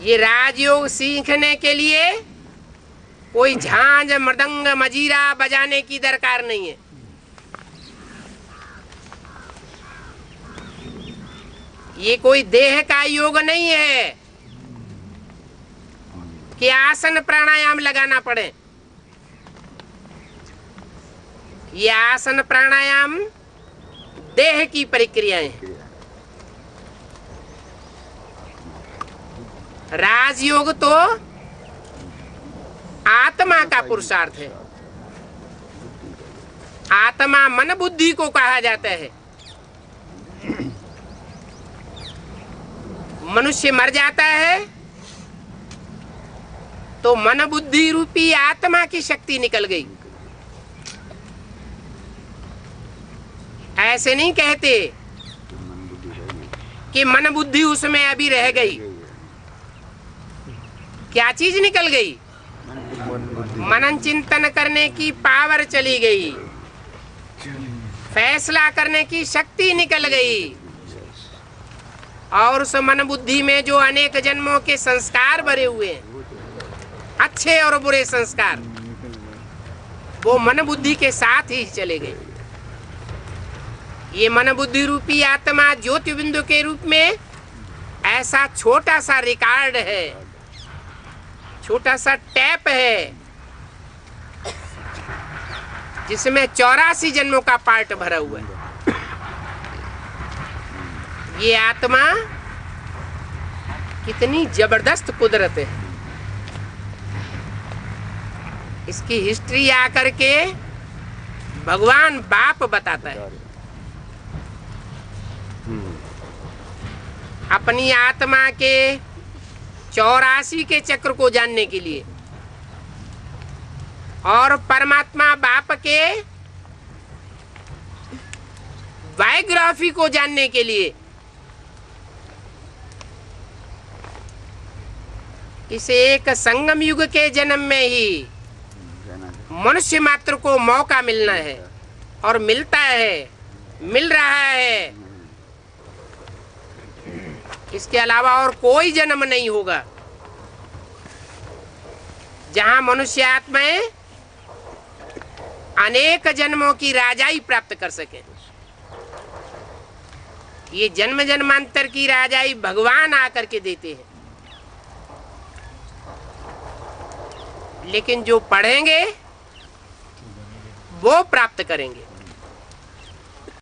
ये राजयोग सीखने के लिए कोई झांझ मृदंग मजीरा बजाने की दरकार नहीं है। ये कोई देह का योग नहीं है कि आसन प्राणायाम लगाना पड़े। ये आसन प्राणायाम देह की प्रक्रियाएं हैं। राजयोग तो आत्मा का पुरुषार्थ है। आत्मा मन बुद्धि को कहा जाता है। मनुष्य मर जाता है तो मन बुद्धि रूपी आत्मा की शक्ति निकल गई। ऐसे नहीं कहते कि मन बुद्धि उसमें अभी रह गई। क्या चीज निकल गई? मनन चिंतन करने की पावर चली गई, फैसला करने की शक्ति निकल गई। और उस मन बुद्धि में जो अनेक जन्मों के संस्कार भरे हुए हैं, अच्छे और बुरे संस्कार, वो मन बुद्धि के साथ ही चले गए। ये मन बुद्धि रूपी आत्मा ज्योति बिंदु के रूप में ऐसा छोटा सा रिकॉर्ड है, छोटा सा टैप है, जिसमें 84 जन्मों का पार्ट भरा हुआ है। ये आत्मा कितनी जबरदस्त कुदरत है। इसकी हिस्ट्री आकर के भगवान बाप बताता है। अपनी आत्मा के 84 के चक्र को जानने के लिए और परमात्मा बाप के बायोग्राफी को जानने के लिए इस एक संगम युग के जन्म में ही मनुष्य मात्र को मौका मिलना है और मिलता है, मिल रहा है। इसके अलावा और कोई जन्म नहीं होगा जहां मनुष्य आत्माएं अनेक जन्मों की राजाई प्राप्त कर सके। ये जन्म जन्मांतर की राजाई भगवान आकर के देते हैं, लेकिन जो पढ़ेंगे वो प्राप्त करेंगे।